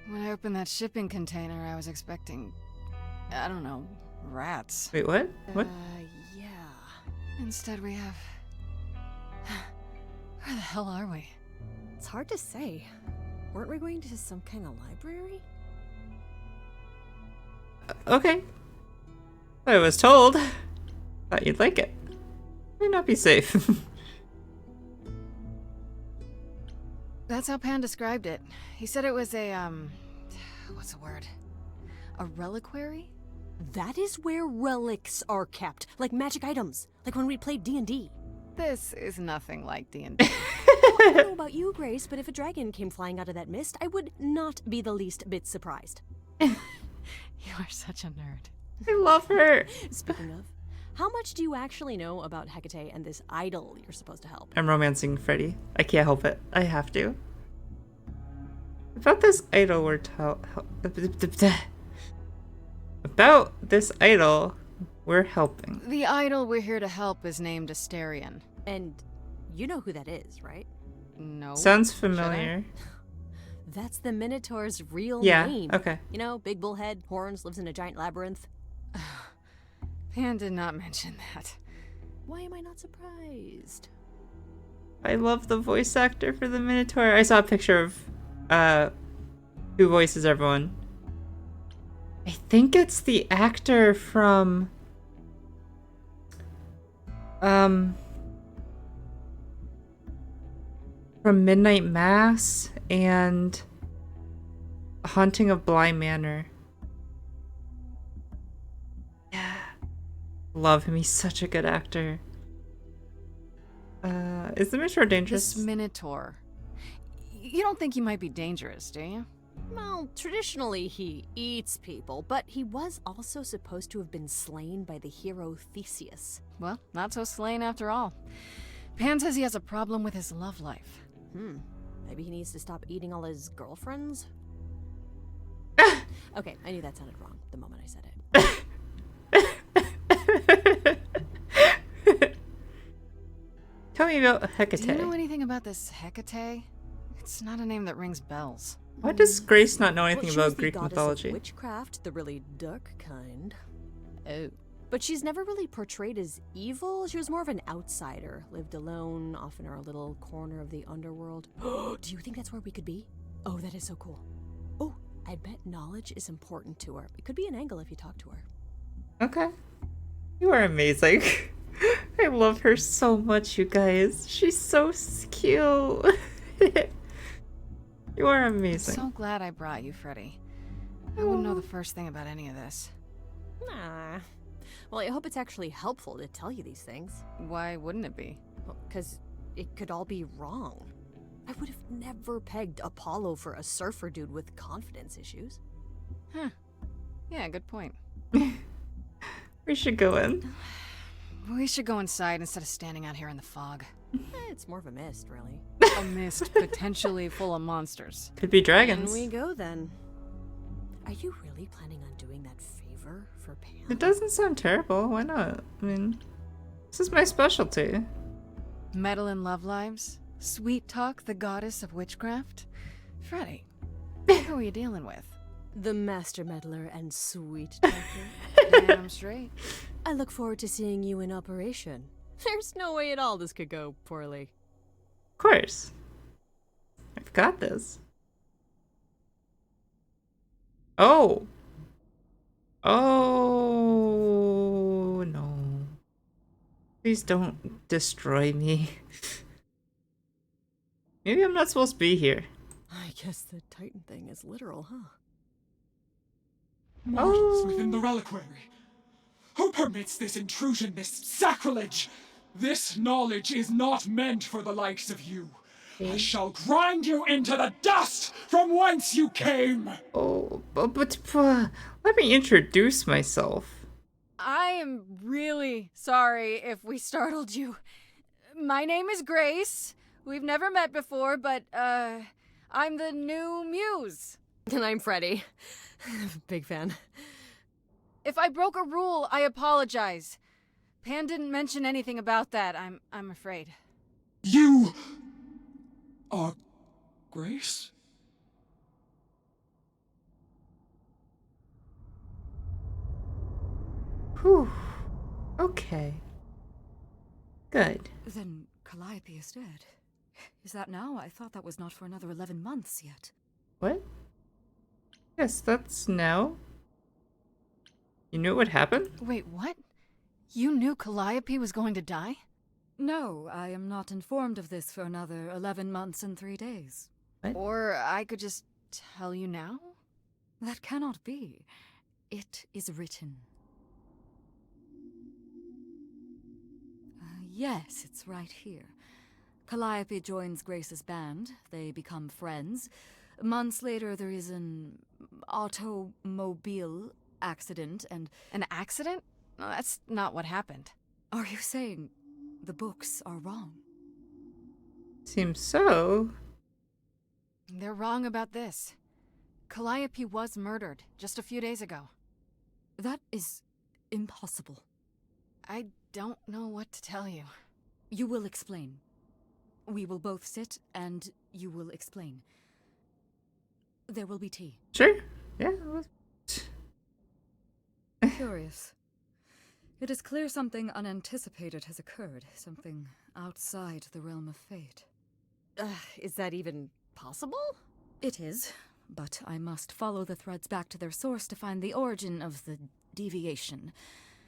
When I opened that shipping container, I was expecting, I don't know, rats. Wait, what? What? Yeah. Instead we have... Where the hell are we? It's hard to say. Weren't we going to some kind of library? Okay. I was told. Thought you'd like it. May not be safe. That's how Pan described it. He said it was a, what's the word? A reliquary? That is where relics are kept, like magic items, like when we played D&D. This is nothing like D&D. I don't know about you, Grace, but if a dragon came flying out of that mist, I would not be the least bit surprised. You are such a nerd. I love her. Speaking of, how much do you actually know about Hecate and this idol you're supposed to help? I'm romancing Freddy. I can't help it. I have to. About this idol we're About this idol we're helping. The idol we're here to help is named Asterion. And you know who that is, right? No. Sounds Should I? familiar. That's the Minotaur's real Yeah, name. okay. You know, big bullhead, horns, lives in a giant labyrinth. Pan did not mention that. Why am I not surprised? I love the voice actor for the Minotaur. I saw a picture of who voices everyone. I think it's the actor from Midnight Mass and Haunting of Bly Manor. Yeah. Love him. He's such a good actor. Is the Minotaur dangerous? This Minotaur. You don't think he might be dangerous, do you? Well, traditionally he eats people, but he was also supposed to have been slain by the hero Theseus. Well, not so slain after all. Pan says he has a problem with his love life. Maybe he needs to stop eating all his girlfriends? Okay, I knew that sounded wrong the moment I said it. Tell me about Hecate. Do you know anything about this Hecate? It's not a name that rings bells. Why does Grace not know anything Well, she was about the Greek goddess mythology? of witchcraft, the really dark kind. Oh. But she's never really portrayed as evil. She was more of an outsider, lived alone, off in her little corner of the underworld. Do you think that's where we could be? Oh, that is so cool. Oh, I bet knowledge is important to her. It could be an angle if you talk to her. Okay. You are amazing. I love her so much, you guys. She's so cute. You are I'm amazing. so glad I brought you, Freddy. I wouldn't know the first thing about any of this. Nah. Well, I hope it's actually helpful to tell you these things. Why wouldn't it be? Because it could all be wrong. I would have never pegged Apollo for a surfer dude with confidence issues. Huh. Yeah, good point. We should go in. We should go inside instead of standing out here in the fog. It's more of a mist, really. A mist potentially full of monsters. Could be In dragons. we go, then. Are you really planning on doing that favor for Pam? It doesn't sound terrible. Why not? I mean, this is my specialty. Meddle in love lives? Sweet Talk, the goddess of witchcraft? Freddy, who are you dealing with? The master meddler and sweet talker. Damn straight. I look forward to seeing you in operation. There's no way at all this could go poorly. Of course. I've got this. Oh. Oh, no. Please don't destroy me. Maybe I'm not supposed to be here. I guess the Titan thing is literal, huh? Mortals within the reliquary. Who permits this intrusion, this sacrilege? This knowledge is not meant for the likes of you. I shall grind you into the dust from whence you came! Oh, but let me introduce myself. I am really sorry if we startled you. My name is Grace. We've never met before, but, I'm the new muse. And I'm Freddy. Big fan. If I broke a rule, I apologize. Pan didn't mention anything about that, I'm afraid. You are Grace? Whew. Okay. Good. Then Calliope is dead. Is that now? I thought that was not for another 11 months yet. What? Yes, that's now. You knew it would happen? Wait, what? You knew Calliope was going to die? No, I am not informed of this for another 11 months and 3 days. What? Or I could just tell you now? That cannot be. It is written. Yes, it's right here. Calliope joins Grace's band. They become friends. Months later, there is an automobile accident and... An accident? No, that's not what happened. Are you saying the books are wrong? Seems so. They're wrong about this. Calliope was murdered just a few days ago. That is impossible. I don't know what to tell you. You will explain. We will both sit and you will explain. There will be tea. Sure. Yeah. Curious. It is clear something unanticipated has occurred, something outside the realm of fate. Is that even possible? It is, but I must follow the threads back to their source to find the origin of the deviation.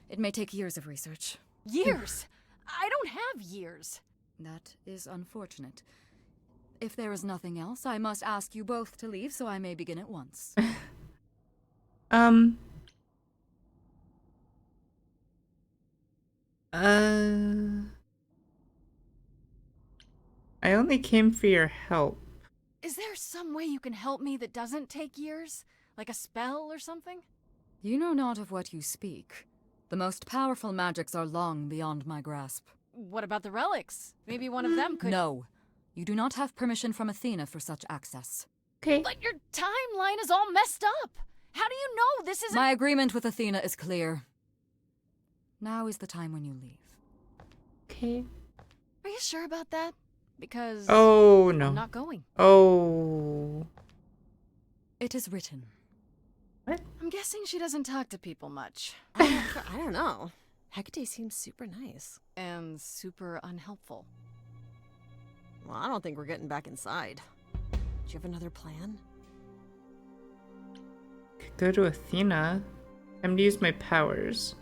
It may take years of research. Years? I don't have years. That is unfortunate. If there is nothing else, I must ask you both to leave so I may begin at once. I only came for your help. Is there some way you can help me that doesn't take years? Like a spell or something? You know not of what you speak. The most powerful magics are long beyond my grasp. What about the relics? Maybe one of them could... No. You do not have permission from Athena for such access. Okay. But your timeline is all messed up! How do you know this isn't... My agreement with Athena is clear. Now is the time when you leave. Okay. Are you sure about that? Because... Oh, no. I'm not going. Oh. It is written. What? I'm guessing she doesn't talk to people much. I don't know. Hecate seems super nice. And super unhelpful. Well, I don't think we're getting back inside. Do you have another plan? Could go to Athena. Time to use my powers.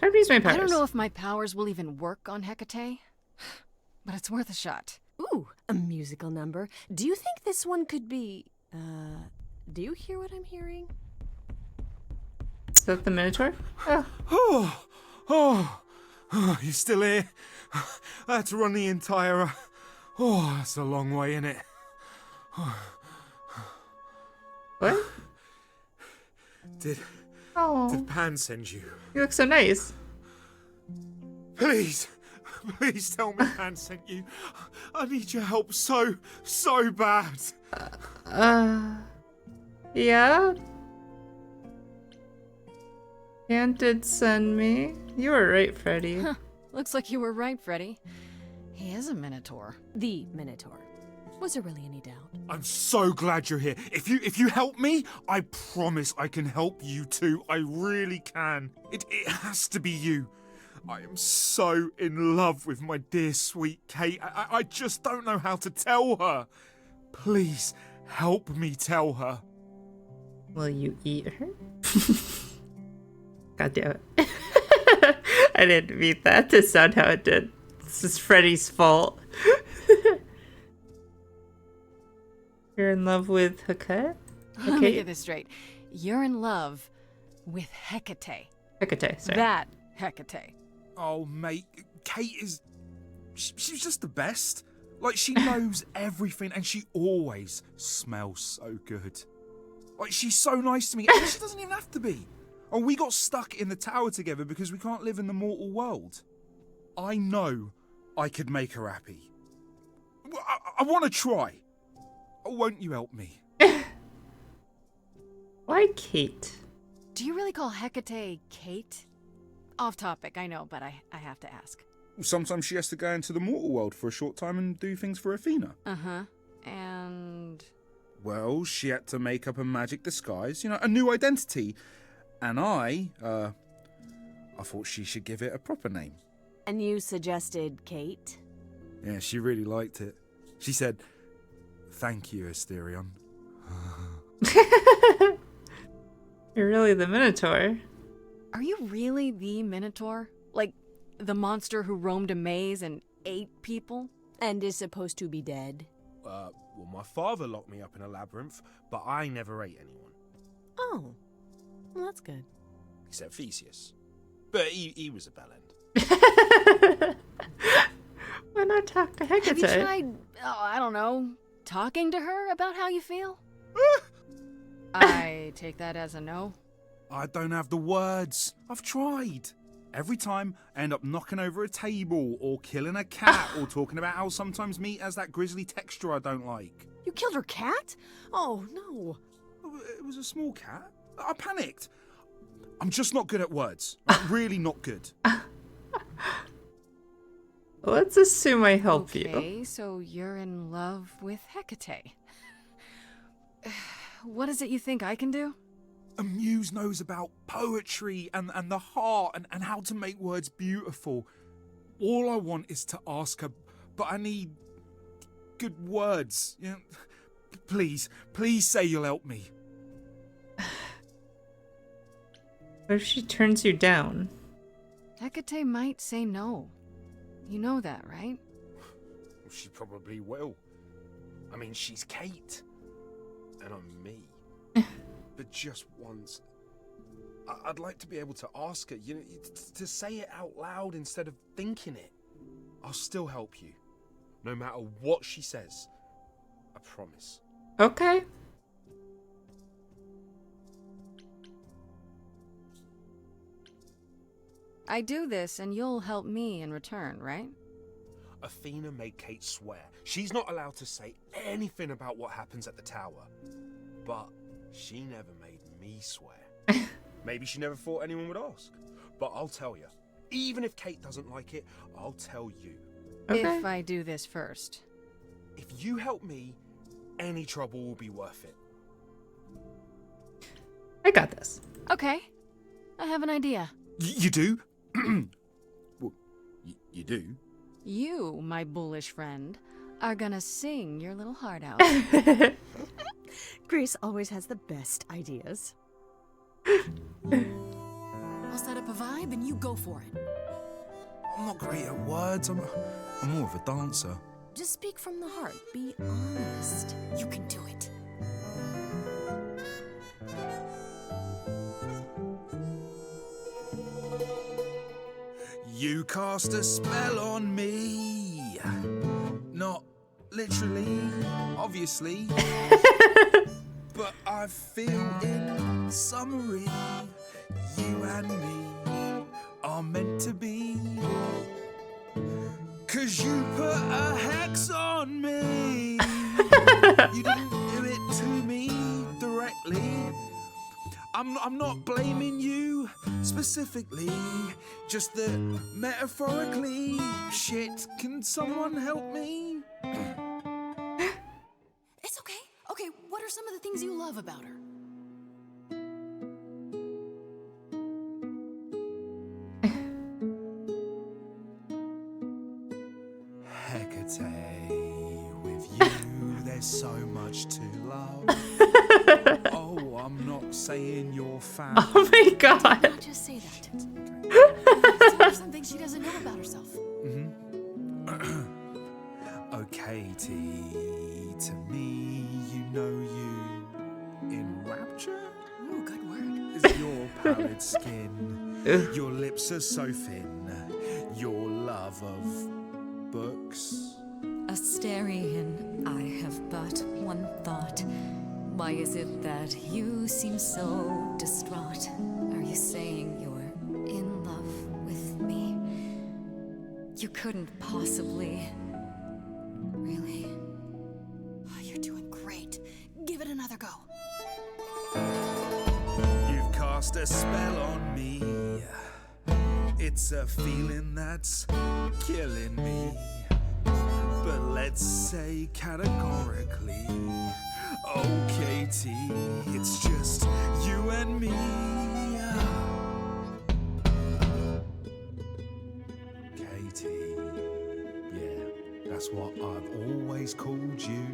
Time to use my powers. I don't know if my powers will even work on Hecate, but it's worth a shot. Ooh, a musical number. Do you think this one could be... do you hear what I'm hearing? Is that the Minotaur? Oh, you still here? I had to run the entire... Oh, that's a long way, innit? What? Did Oh, Pan send you? you look so nice. Please tell me Pan sent you. I need your help so bad. Yeah? Aunt did send me. You were right, Freddy. Huh. Looks like you were right, Freddy. He is a Minotaur. The Minotaur. Was there really any doubt? I'm so glad you're here. If you help me, I promise I can help you too. I really can. It has to be you. I am so in love with my dear sweet Kate. I just don't know how to tell her. Please help me tell her. Will you eat her? God damn it. I didn't mean that to sound how it did. This is Freddy's fault. You're in love with Hecate? Let me get this straight. You're in love with Hecate. Hecate, sorry. That Hecate. Oh, mate, Kate is... She's just the best. Like, she knows everything and she always smells so good. Like, she's so nice to me and she doesn't even have to be. Oh, we got stuck in the tower together because we can't live in the mortal world. I know I could make her happy. I want to try. Won't you help me? Why Kate? Do you really call Hecate Kate? Off topic, I know, but I have to ask. Sometimes she has to go into the mortal world for a short time and do things for Athena. Uh-huh. And... Well, she had to make up a magic disguise, a new identity. And I thought she should give it a proper name. And you suggested Kate? Yeah, she really liked it. She said, "Thank you, Asterion." You're really the Minotaur. Are you really the Minotaur? Like, the monster who roamed a maze and ate people? And is supposed to be dead? Well, my father locked me up in a labyrinth, but I never ate anyone. Oh. Well, that's good. Except Theseus. But he was a bellend. Why not talk to Hecate? Have you tried, I don't know, talking to her about how you feel? I take that as a no. I don't have the words. I've tried. Every time, I end up knocking over a table, or killing a cat, or talking about how sometimes meat has that grisly texture I don't like. You killed her cat? Oh, no. It was a small cat. I panicked. I'm just not good at words. I'm really not good. Let's assume I help you. Okay, so you're in love with Hecate. What is it you think I can do? A muse knows about poetry and the heart and how to make words beautiful. All I want is to ask her, but I need good words. Please say you'll help me. What if she turns you down? Hecate might say no. You know that, right? She probably will. I mean, she's Kate. And I'm me. But just once, I'd like to be able to ask her, you know, to say it out loud instead of thinking it. I'll still help you. No matter what she says. I promise. Okay. I do this and you'll help me in return, right? Athena made Kate swear she's not allowed to say anything about what happens at the tower. But she never made me swear. Maybe she never thought anyone would ask. But I'll tell you. Even if Kate doesn't like it, I'll tell you. Okay. If I do this first. If you help me, any trouble will be worth it. I got this. Okay. I have an idea. You do? Well, you do? You, my bullish friend, are gonna sing your little heart out. Grace always has the best ideas. I'll set up a vibe and you go for it. I'm not great at words. I'm more of a dancer. Just speak from the heart. Be honest. You can do it. You cast a spell on me. Not literally, obviously. But I feel in summary, you and me are meant to be. 'Cause you put a hex on me. You didn't do it to me directly. I'm not blaming you specifically, just that metaphorically. Shit, can someone help me? It's okay. Okay, what are some of the things you love about her? Hecate, with you there's so much to love. Oh, I'm not saying you're fat. Oh my god. Not just say that. Tell her something she doesn't know about herself. Oh, Katie, to me, you know you in rapture? Ooh, good word. Is your pallid skin, your lips are so thin, your love of books. Asterian, I have but one thought. Why is it that you seem so distraught? Are you saying you're in love with me? You couldn't possibly. Really? Oh, you're doing great. Give it another go. You've cast a spell on me. It's a feeling that's killing me. But let's say categorically, oh Katie, it's just you and me. Katie, yeah, that's what I've always called you.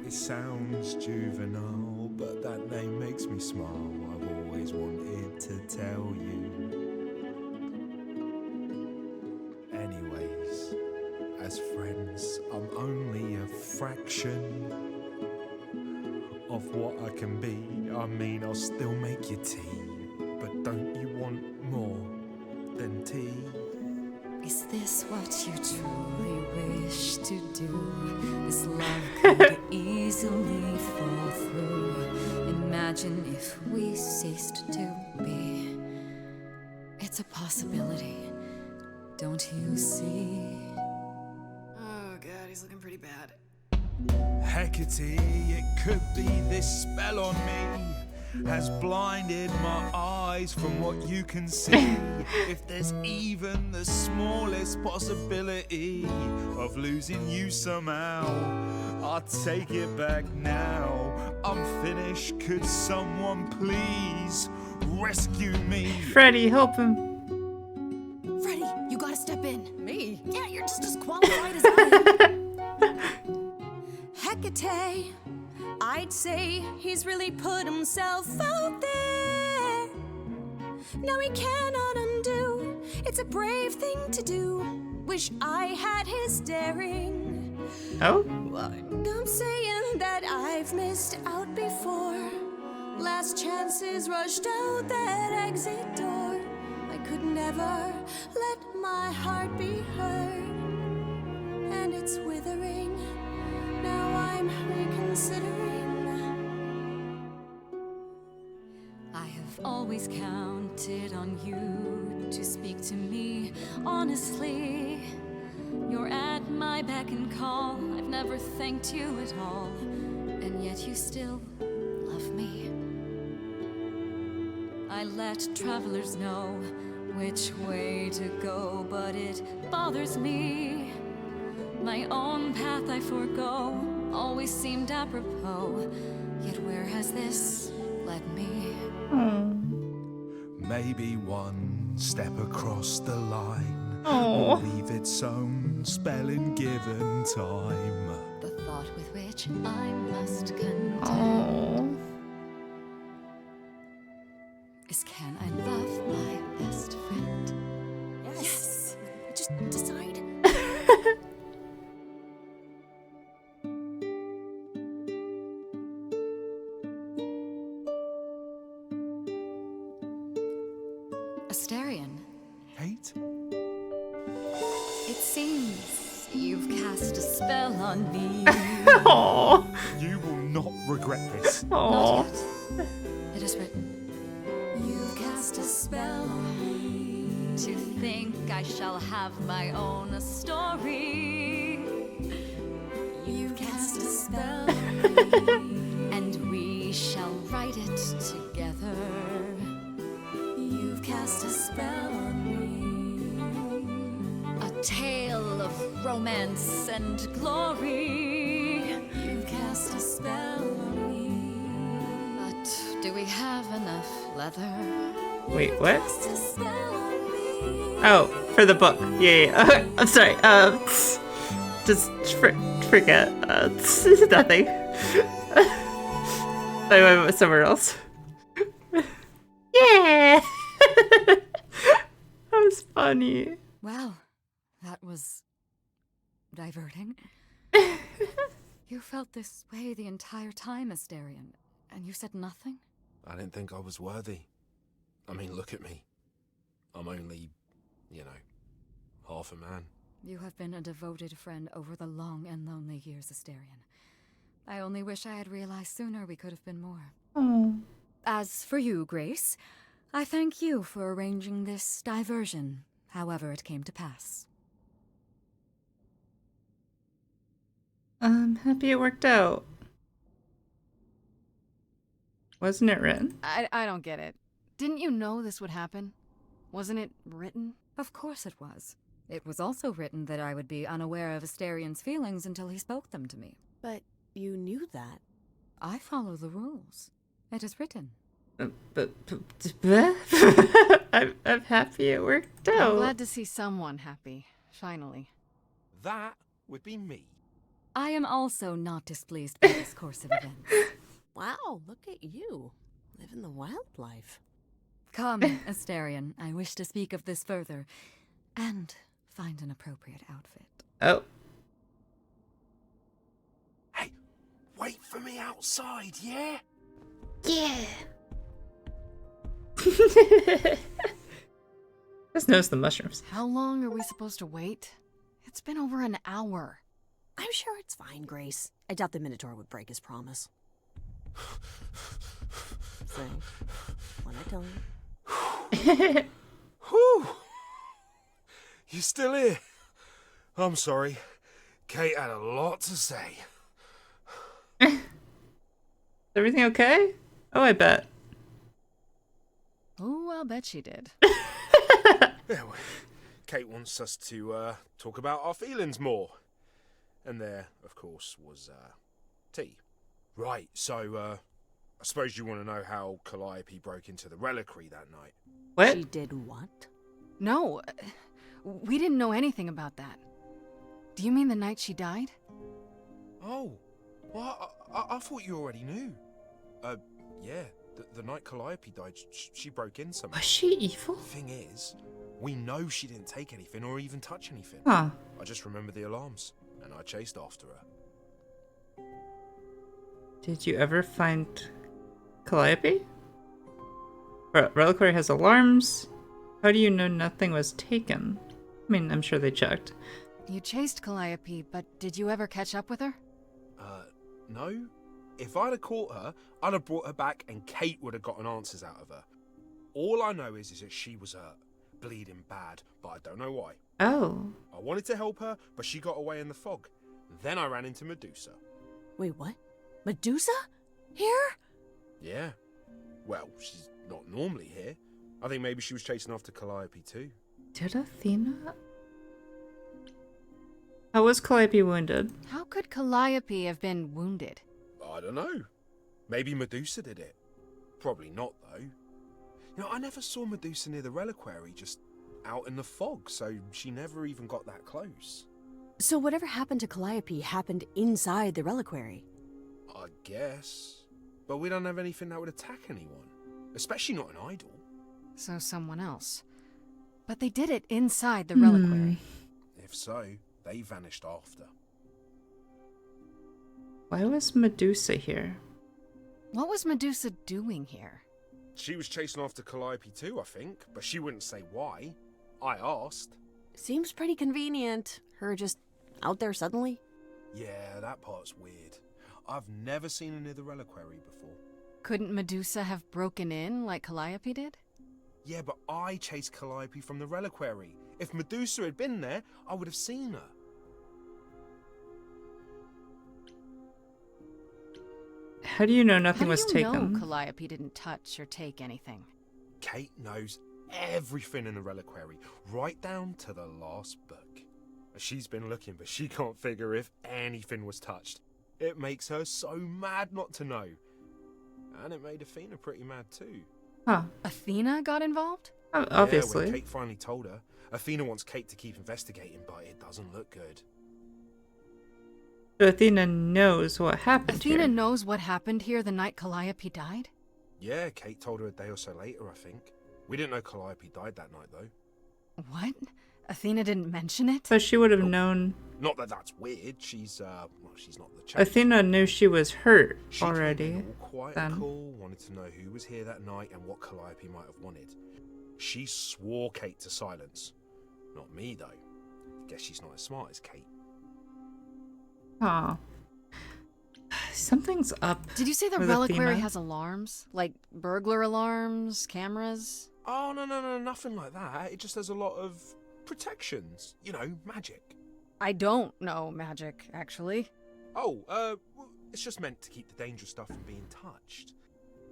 It sounds juvenile, but that name makes me smile. I've always wanted to tell you. Anyways, as friends, I'm only a fraction of what I can be. I mean, I'll still make you tea, but don't you want more than tea? Is this what you truly wish to do? This love could easily fall through. Imagine if we ceased to be. It's a possibility, don't you see? Oh god, he's looking pretty bad. Hecate, it could be this spell on me has blinded my eyes from what you can see. If there's even the smallest possibility of losing you somehow, I'll take it back now. I'm finished, could someone please rescue me? Freddy, help him. Freddy, you gotta step in. Me? Yeah, you're just as qualified as I am. Hecate, I'd say he's really put himself out there. No, he cannot undo. It's a brave thing to do. Wish I had his daring. Oh? I'm saying that I've missed out before. Last chances rushed out that exit door. I could never let my heart be heard. And it's withering. Now I'm reconsidering. I have always counted on you to speak to me honestly. You're at my beck and call. I've never thanked you at all. And yet you still love me. I let travelers know which way to go, but it bothers me. My own path I forego, always seemed apropos. Yet where has this led me? Maybe one step across the line Oh. will leave its own spelling given time. The thought with which I must contend Oh. is, can I love my best friend? Yes! Just decide. Asterion, Kate? it seems you've cast a spell on me. Oh. You will not regret this. Oh. Not yet. It is written. You've cast a spell on me. To think I shall have my own story. You've cast a spell on me. And we shall write it together. You've cast a spell on me. A tale of romance and glory. You've cast a spell on me. But do we have enough leather? Wait, what? Cast a spell on me. Oh, for the book. Yeah. I'm sorry. Just forget. Nothing. I went somewhere else. Yeah. That was funny. Well, that was diverting. You felt this way the entire time, Asterion, and you said nothing? I didn't think I was worthy. I mean, look at me. I'm only, half a man. You have been a devoted friend over the long and lonely years, Asterion. I only wish I had realized sooner we could have been more. Oh. As for you, Grace, I thank you for arranging this diversion, however it came to pass. I'm happy it worked out. Wasn't it written? I don't get it. Didn't you know this would happen? Wasn't it written? Of course it was. It was also written that I would be unaware of Asterion's feelings until he spoke them to me. But you knew that. I follow the rules. It is written. But I'm happy it worked I'm out. glad to see someone happy, finally. That would be me. I am also not displeased by this course of events. Wow, look at you. Living the wildlife. Come, Asterion, I wish to speak of this further, and find an appropriate outfit. Oh. Hey, wait for me outside, yeah? Yeah. Just notice the mushrooms. How long are we supposed to wait? It's been over an hour. I'm sure it's fine, Grace. I doubt the Minotaur would break his promise. Say, what I tell you. Whew! You still here? I'm sorry. Kate had a lot to say. Is everything okay? Oh, I bet. Oh, I'll bet she did. Yeah, well, Kate wants us to talk about our feelings more. And there, of course, was tea. Right, so I suppose you want to know how Calliope broke into the reliquary that night. What? She did what? No, we didn't know anything about that. Do you mean the night she died? Oh, Well, I thought you already knew. Yeah, the night Calliope died, she broke in somehow. Was she evil? Thing is, we know she didn't take anything or even touch anything. Huh. I just remember the alarms, and I chased after her. Did you ever find Calliope? Reliquary has alarms. How do you know nothing was taken? I mean, I'm sure they checked. You chased Calliope, but did you ever catch up with her? No. If I'd have caught her, I'd have brought her back and Kate would have gotten answers out of her. All I know is that she was hurt, bleeding bad, but I don't know why. Oh. I wanted to help her, but she got away in the fog. Then I ran into Medusa. Wait, what? Medusa? Here? Yeah. Well, she's not normally here. I think maybe she was chasing after Calliope too. Did Athena? How was Calliope wounded? How could Calliope have been wounded? I don't know. Maybe Medusa did it. Probably not, though. You know, I never saw Medusa near the reliquary, just out in the fog, so she never even got that close. So whatever happened to Calliope happened inside the reliquary? I guess. But we don't have anything that would attack anyone. Especially not an idol. So someone else. But they did it inside the reliquary. If so, they vanished after. Why was Medusa here? What was Medusa doing here? She was chasing after Calliope too, I think, but she wouldn't say why. I asked. Seems pretty convenient. Her just out there suddenly. Yeah, that part's weird. I've never seen her near the reliquary before. Couldn't Medusa have broken in like Calliope did? Yeah, but I chased Calliope from the reliquary. If Medusa had been there, I would have seen her. How do you know nothing How was do you taken? know Calliope didn't touch or take anything? Kate knows everything in the reliquary, right down to the last book. She's been looking, but she can't figure if anything was touched. It makes her so mad not to know. And it made Athena pretty mad too. Huh. Athena got involved? Obviously. Yeah, when Kate finally told her, Athena wants Kate to keep investigating, but it doesn't look good. So Athena knows what happened Athena here. knows what happened here the night Calliope died? Yeah, Kate told her a day or so later, I think. We didn't know Calliope died that night, though. What? Athena didn't mention it? So she would have known. Not that that's weird. She's not the chap. Athena knew she was hurt She already. came in all quiet then. and cool, wanted to know who was here that night and what Calliope might have wanted. She swore Kate to silence. Not me, though. Guess she's not as smart as Kate. Huh. Something's up. Did you say the with reliquary Athena. has alarms? Like burglar alarms, cameras? Oh, no, nothing like that. It just has a lot of protections. You know, magic. I don't know magic, actually. Oh, well, it's just meant to keep the dangerous stuff from being touched.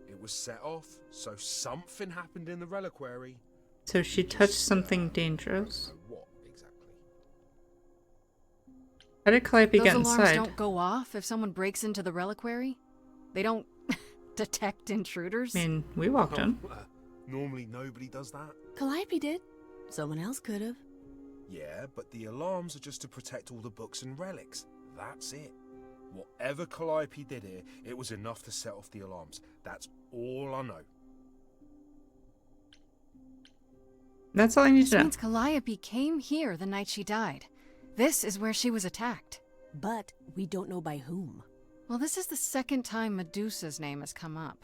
It was set off, so something happened in the reliquary. So she touched something dangerous. I don't know what exactly. How did Calliope Those get alarms inside? don't go off if someone breaks into the reliquary? They don't detect intruders? I mean, we walked in. Normally nobody does that. Calliope did. Someone else could have. Yeah, but the alarms are just to protect all the books and relics. That's it. Whatever Calliope did here, it was enough to set off the alarms. That's all I know. That's all I need This to know. means Calliope came here the night she died. This is where she was attacked. But we don't know by whom. Well, this is the second time Medusa's name has come up.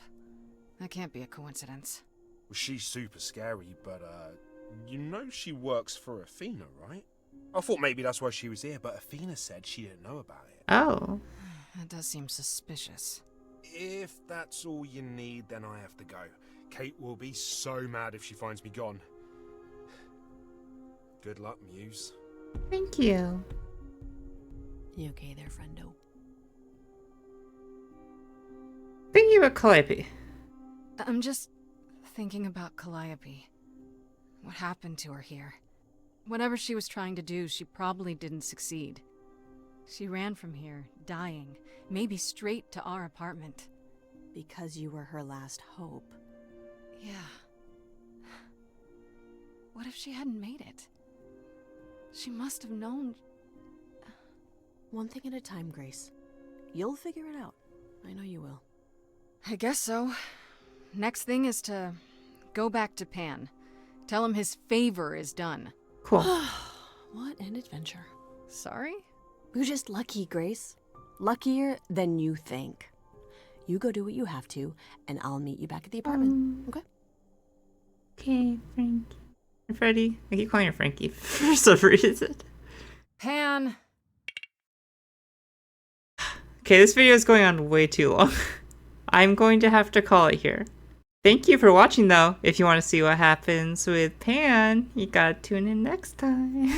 That can't be a coincidence. Well, she's super scary, but, you know she works for Athena, right? I thought maybe that's why she was here, but Athena said she didn't know about it. Oh. That does seem suspicious. If that's all you need, then I have to go. Kate will be so mad if she finds me gone. Good luck, Muse. Thank you. You okay there, friendo? Thinking about Calliope. I'm just thinking about Calliope. What happened to her here? Whatever she was trying to do, she probably didn't succeed. She ran from here, dying, maybe straight to our apartment. Because you were her last hope. Yeah. What if she hadn't made it? She must have known. One thing at a time, Grace. You'll figure it out. I know you will. I guess so. Next thing is to go back to Pan. Tell him his favor is done. Cool. What an adventure. Sorry? You're just lucky, Grace. Luckier than you think. You go do what you have to, and I'll meet you back at the apartment. Okay? Okay, Frankie. Freddy. I keep calling her Frankie for some reason. Pan! Okay, this video is going on way too long. I'm going to have to call it here. Thank you for watching, though. If you want to see what happens with Pan, you gotta tune in next time.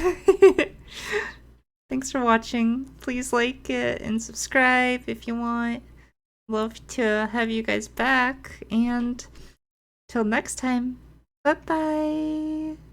Thanks for watching. Please like it and subscribe if you want. Love to have you guys back. And till next time, bye-bye.